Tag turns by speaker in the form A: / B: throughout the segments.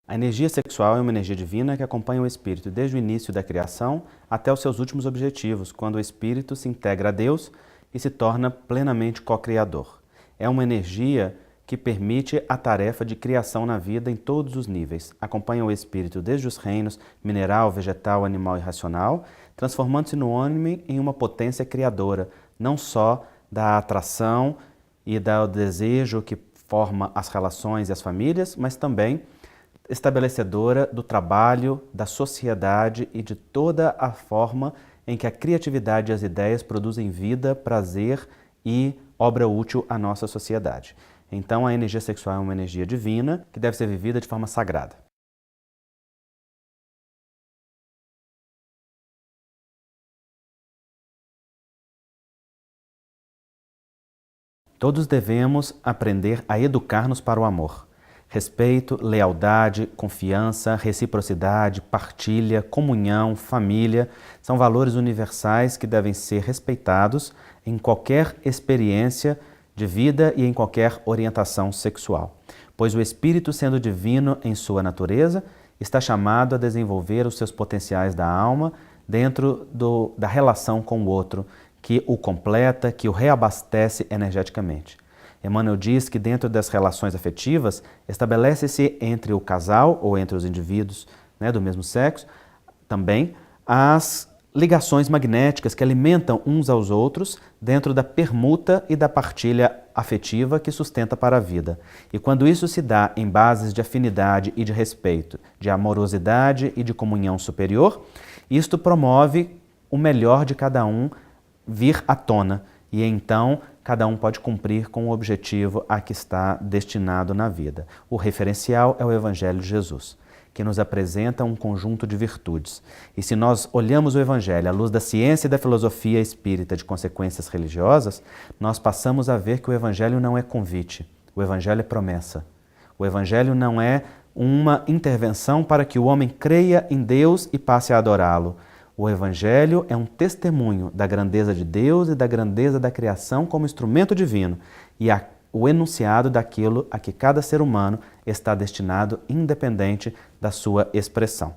A: A energia sexual é uma energia divina que acompanha o espírito desde o início da criação até os seus últimos objetivos, quando o espírito se integra a Deus e se torna plenamente co-criador. É uma energia que permite a tarefa de criação na vida em todos os níveis. Acompanha o espírito desde os reinos mineral, vegetal, animal e racional, transformando-se no homem em uma potência criadora, não só da atração e do desejo que forma as relações e as famílias, mas também estabelecedora do trabalho, da sociedade e de toda a forma em que a criatividade e as ideias produzem vida, prazer e obra útil à nossa sociedade. Então, a energia sexual é uma energia divina que deve ser vivida de forma sagrada. Todos devemos aprender a educar-nos para o amor. Respeito, lealdade, confiança, reciprocidade, partilha, comunhão, família são valores universais que devem ser respeitados em qualquer experiência de vida e em qualquer orientação sexual. Pois o espírito, sendo divino em sua natureza, está chamado a desenvolver os seus potenciais da alma dentro da relação com o outro, que o completa, que o reabastece energeticamente. Emmanuel diz que dentro das relações afetivas, estabelece-se entre o casal ou entre os indivíduos do mesmo sexo, também as ligações magnéticas que alimentam uns aos outros dentro da permuta e da partilha afetiva que sustenta para a vida. E quando isso se dá em bases de afinidade e de respeito, de amorosidade e de comunhão superior, isto promove o melhor de cada um vir à tona, e então cada um pode cumprir com o objetivo a que está destinado na vida. O referencial é o Evangelho de Jesus, que nos apresenta um conjunto de virtudes. E se nós olhamos o Evangelho à luz da ciência e da filosofia espírita de consequências religiosas, nós passamos a ver que o Evangelho não é convite, o Evangelho é promessa. O Evangelho não é uma intervenção para que o homem creia em Deus e passe a adorá-lo. O Evangelho é um testemunho da grandeza de Deus e da grandeza da criação como instrumento divino e o enunciado daquilo a que cada ser humano está destinado, independente da sua expressão.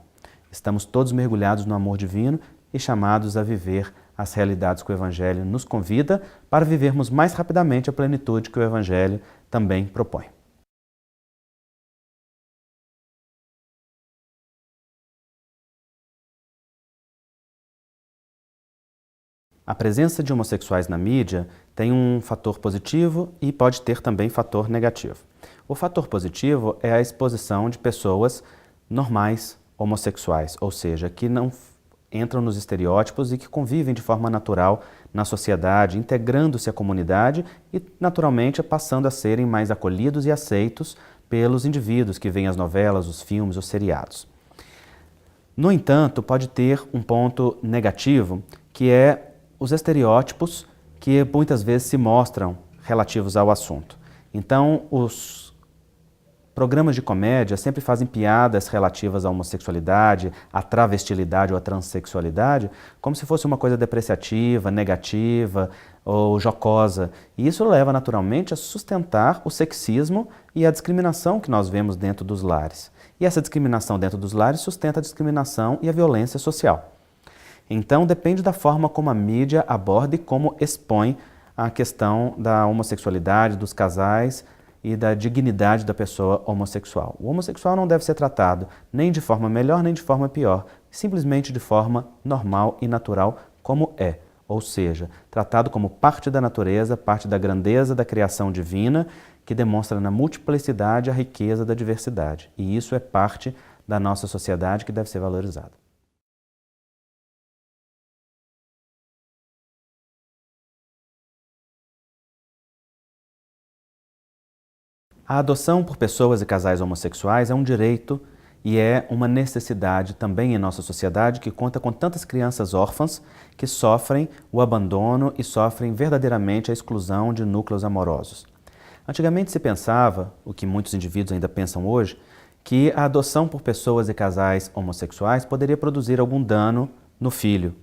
A: Estamos todos mergulhados no amor divino e chamados a viver as realidades que o Evangelho nos convida para vivermos mais rapidamente a plenitude que o Evangelho também propõe. A presença de homossexuais na mídia tem um fator positivo e pode ter também fator negativo. O fator positivo é a exposição de pessoas normais homossexuais, ou seja, que não entram nos estereótipos e que convivem de forma natural na sociedade, integrando-se à comunidade e, naturalmente, passando a serem mais acolhidos e aceitos pelos indivíduos que veem as novelas, os filmes, os seriados. No entanto, pode ter um ponto negativo, que é os estereótipos que muitas vezes se mostram relativos ao assunto. Então, os programas de comédia sempre fazem piadas relativas à homossexualidade, à travestilidade ou à transexualidade, como se fosse uma coisa depreciativa, negativa ou jocosa. E isso leva naturalmente a sustentar o sexismo e a discriminação que nós vemos dentro dos lares. E essa discriminação dentro dos lares sustenta a discriminação e a violência social. Então, depende da forma como a mídia aborda e como expõe a questão da homossexualidade, dos casais e da dignidade da pessoa homossexual. O homossexual não deve ser tratado nem de forma melhor nem de forma pior, simplesmente de forma normal e natural como é. Ou seja, tratado como parte da natureza, parte da grandeza da criação divina, que demonstra na multiplicidade a riqueza da diversidade. E isso é parte da nossa sociedade que deve ser valorizada. A adoção por pessoas e casais homossexuais é um direito e é uma necessidade também em nossa sociedade que conta com tantas crianças órfãs que sofrem o abandono e sofrem verdadeiramente a exclusão de núcleos amorosos. Antigamente se pensava, o que muitos indivíduos ainda pensam hoje, que a adoção por pessoas e casais homossexuais poderia produzir algum dano no filho,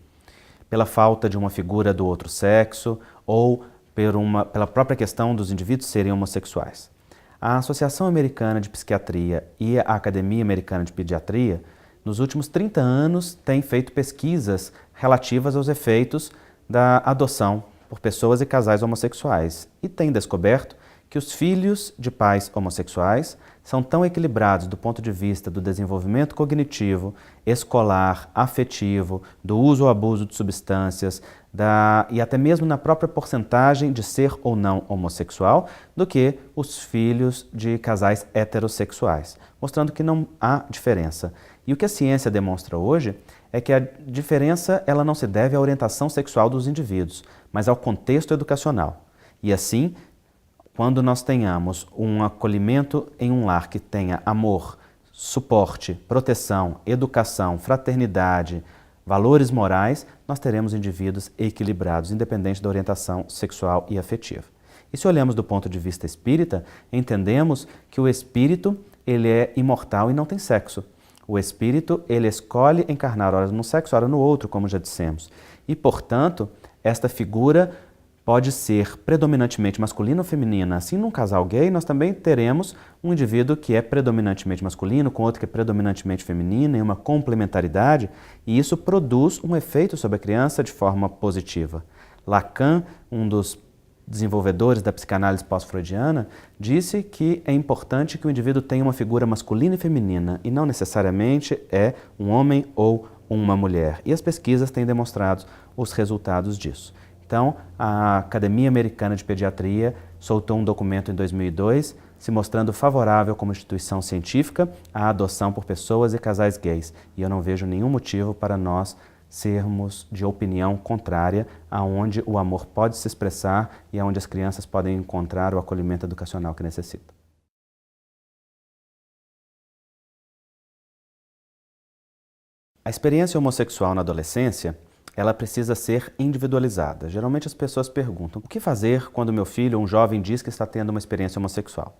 A: pela falta de uma figura do outro sexo ou pela própria questão dos indivíduos serem homossexuais. A Associação Americana de Psiquiatria e a Academia Americana de Pediatria, nos últimos 30 anos, têm feito pesquisas relativas aos efeitos da adoção por pessoas e casais homossexuais e têm descoberto que os filhos de pais homossexuais são tão equilibrados do ponto de vista do desenvolvimento cognitivo, escolar, afetivo, do uso ou abuso de substâncias, e até mesmo na própria porcentagem de ser ou não homossexual, do que os filhos de casais heterossexuais, mostrando que não há diferença. E o que a ciência demonstra hoje é que a diferença ela não se deve à orientação sexual dos indivíduos, mas ao contexto educacional. E assim, quando nós tenhamos um acolhimento em um lar que tenha amor, suporte, proteção, educação, fraternidade, valores morais, nós teremos indivíduos equilibrados, independente da orientação sexual e afetiva. E se olhamos do ponto de vista espírita, entendemos que o espírito ele é imortal e não tem sexo. O espírito ele escolhe encarnar ora num sexo, ora no outro, como já dissemos. E, portanto, esta figura pode ser predominantemente masculina ou feminina. Assim, num casal gay, nós também teremos um indivíduo que é predominantemente masculino, com outro que é predominantemente feminina, e uma complementaridade, e isso produz um efeito sobre a criança de forma positiva. Lacan, um dos desenvolvedores da psicanálise pós-freudiana, disse que é importante que o indivíduo tenha uma figura masculina e feminina, e não necessariamente é um homem ou uma mulher. E as pesquisas têm demonstrado os resultados disso. Então, a Academia Americana de Pediatria soltou um documento em 2002 se mostrando favorável como instituição científica à adoção por pessoas e casais gays. E eu não vejo nenhum motivo para nós sermos de opinião contrária, aonde o amor pode se expressar e aonde as crianças podem encontrar o acolhimento educacional que necessitam. A experiência homossexual na adolescência ela precisa ser individualizada. Geralmente as pessoas perguntam, o que fazer quando meu filho ou um jovem diz que está tendo uma experiência homossexual?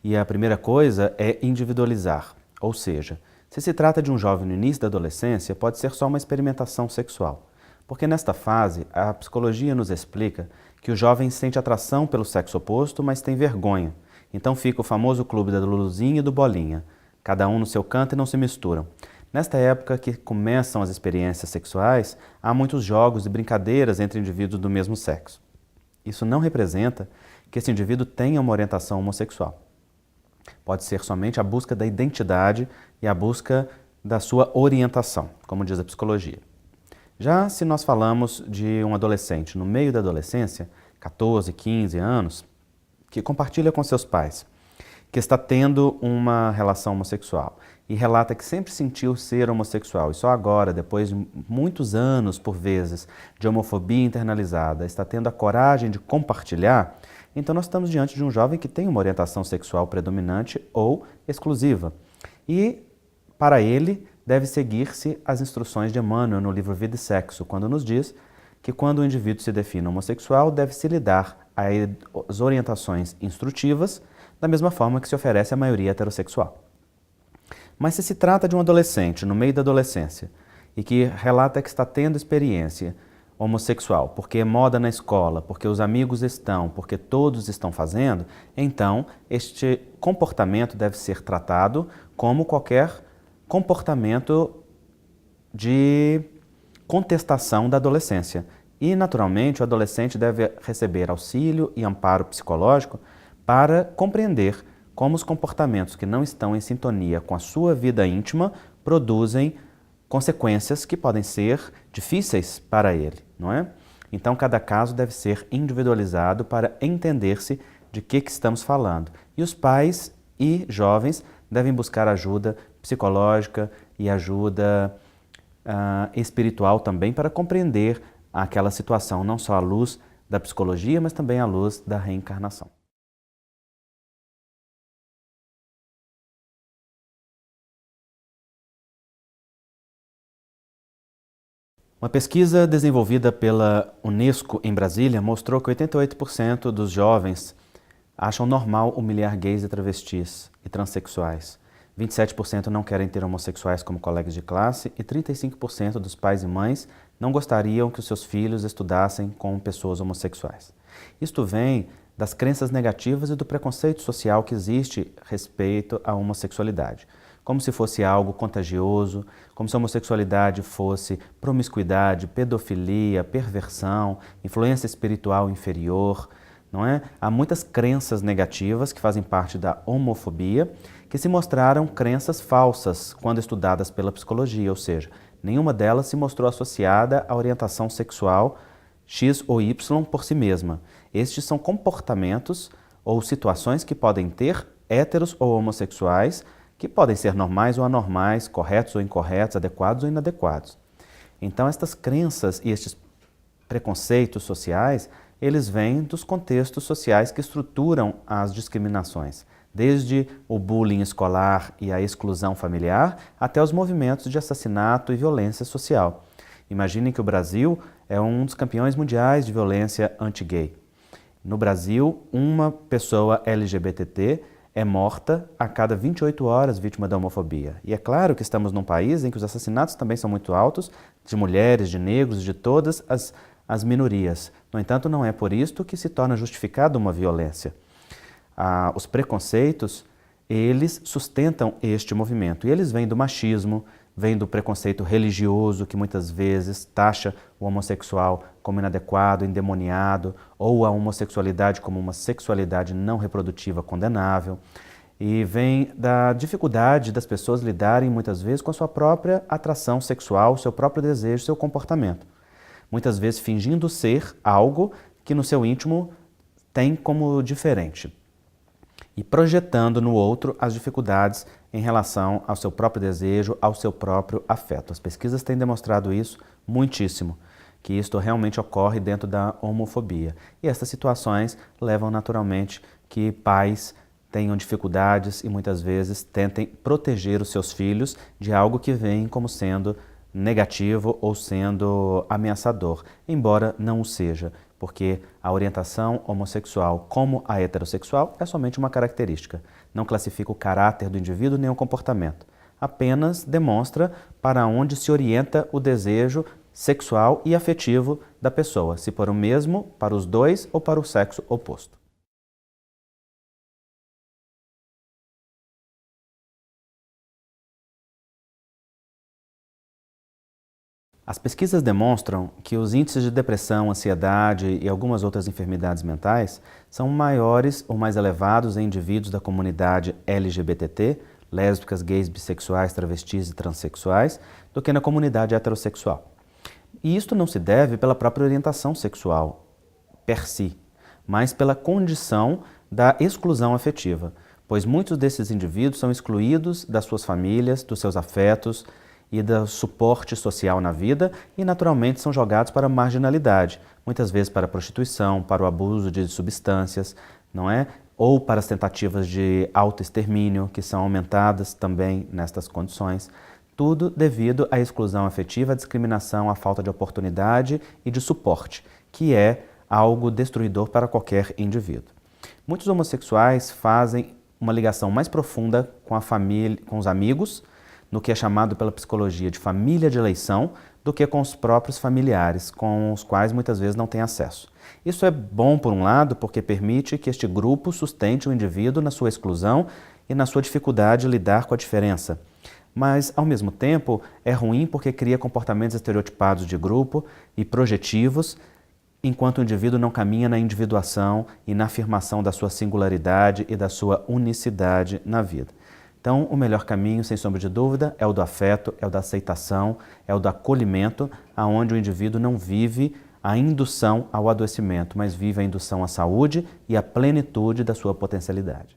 A: E a primeira coisa é individualizar, ou seja, se se trata de um jovem no início da adolescência, pode ser só uma experimentação sexual. Porque nesta fase, a psicologia nos explica que o jovem sente atração pelo sexo oposto, mas tem vergonha. Então fica o famoso clube da Luluzinha e do Bolinha, cada um no seu canto e não se misturam. Nesta época que começam as experiências sexuais, há muitos jogos e brincadeiras entre indivíduos do mesmo sexo. Isso não representa que esse indivíduo tenha uma orientação homossexual. Pode ser somente a busca da identidade e a busca da sua orientação, como diz a psicologia. Já se nós falamos de um adolescente no meio da adolescência, 14, 15 anos, que compartilha com seus pais, que está tendo uma relação homossexual e relata que sempre sentiu ser homossexual e só agora, depois de muitos anos, por vezes, de homofobia internalizada, está tendo a coragem de compartilhar, então nós estamos diante de um jovem que tem uma orientação sexual predominante ou exclusiva. E, para ele, deve seguir-se as instruções de Emmanuel no livro Vida e Sexo, quando nos diz que quando o indivíduo se define homossexual, deve-se lhe dar as orientações instrutivas da mesma forma que se oferece à maioria heterossexual. Mas se se trata de um adolescente no meio da adolescência e que relata que está tendo experiência homossexual porque é moda na escola, porque os amigos estão, porque todos estão fazendo, então este comportamento deve ser tratado como qualquer comportamento de contestação da adolescência. E, naturalmente, o adolescente deve receber auxílio e amparo psicológico para compreender como os comportamentos que não estão em sintonia com a sua vida íntima produzem consequências que podem ser difíceis para ele, não é? Então, cada caso deve ser individualizado para entender-se de que estamos falando. E os pais e jovens devem buscar ajuda psicológica e ajuda espiritual também para compreender aquela situação, não só à luz da psicologia, mas também à luz da reencarnação. Uma pesquisa desenvolvida pela Unesco em Brasília mostrou que 88% dos jovens acham normal humilhar gays e travestis e transexuais. 27% não querem ter homossexuais como colegas de classe e 35% dos pais e mães não gostariam que os seus filhos estudassem com pessoas homossexuais. Isto vem das crenças negativas e do preconceito social que existe respeito à homossexualidade. Como se fosse algo contagioso, como se a homossexualidade fosse promiscuidade, pedofilia, perversão, influência espiritual inferior, não é? Há muitas crenças negativas que fazem parte da homofobia, que se mostraram crenças falsas quando estudadas pela psicologia, ou seja, nenhuma delas se mostrou associada à orientação sexual X ou Y por si mesma. Estes são comportamentos ou situações que podem ter héteros ou homossexuais, que podem ser normais ou anormais, corretos ou incorretos, adequados ou inadequados. Então, estas crenças e estes preconceitos sociais, eles vêm dos contextos sociais que estruturam as discriminações, desde o bullying escolar e a exclusão familiar, até os movimentos de assassinato e violência social. Imaginem que o Brasil é um dos campeões mundiais de violência anti-gay. No Brasil, uma pessoa LGBT é morta a cada 28 horas vítima da homofobia. E é claro que estamos num país em que os assassinatos também são muito altos, de mulheres, de negros, de todas as minorias. No entanto, não é por isto que se torna justificada uma violência. Os preconceitos, eles sustentam este movimento. E eles vêm do machismo, vêm do preconceito religioso, que muitas vezes taxa o homossexual como inadequado, endemoniado, ou a homossexualidade como uma sexualidade não reprodutiva condenável. E vem da dificuldade das pessoas lidarem muitas vezes com a sua própria atração sexual, seu próprio desejo, seu comportamento. Muitas vezes fingindo ser algo que no seu íntimo tem como diferente. E projetando no outro as dificuldades em relação ao seu próprio desejo, ao seu próprio afeto. As pesquisas têm demonstrado isso muitíssimo, que isto realmente ocorre dentro da homofobia. E essas situações levam naturalmente que pais tenham dificuldades e muitas vezes tentem proteger os seus filhos de algo que vem como sendo negativo ou sendo ameaçador, embora não o seja, porque a orientação homossexual, como a heterossexual, é somente uma característica. Não classifica o caráter do indivíduo nem o comportamento. Apenas demonstra para onde se orienta o desejo sexual e afetivo da pessoa, se para o mesmo, para os dois ou para o sexo oposto. As pesquisas demonstram que os índices de depressão, ansiedade e algumas outras enfermidades mentais são maiores ou mais elevados em indivíduos da comunidade LGBT, lésbicas, gays, bissexuais, travestis e transexuais, do que na comunidade heterossexual. E isto não se deve pela própria orientação sexual, per si, mas pela condição da exclusão afetiva, pois muitos desses indivíduos são excluídos das suas famílias, dos seus afetos, e do suporte social na vida e, naturalmente, são jogados para a marginalidade, muitas vezes para a prostituição, para o abuso de substâncias, não é? Ou para as tentativas de autoextermínio, que são aumentadas também nestas condições. Tudo devido à exclusão afetiva, à discriminação, à falta de oportunidade e de suporte, que é algo destruidor para qualquer indivíduo. Muitos homossexuais fazem uma ligação mais profunda com a família, com os amigos, no que é chamado pela psicologia de família de eleição, do que com os próprios familiares, com os quais muitas vezes não têm acesso. Isso é bom, por um lado, porque permite que este grupo sustente o indivíduo na sua exclusão e na sua dificuldade de lidar com a diferença. Mas, ao mesmo tempo, é ruim porque cria comportamentos estereotipados de grupo e projetivos, enquanto o indivíduo não caminha na individuação e na afirmação da sua singularidade e da sua unicidade na vida. Então, o melhor caminho, sem sombra de dúvida, é o do afeto, é o da aceitação, é o do acolhimento, aonde o indivíduo não vive a indução ao adoecimento, mas vive a indução à saúde e à plenitude da sua potencialidade.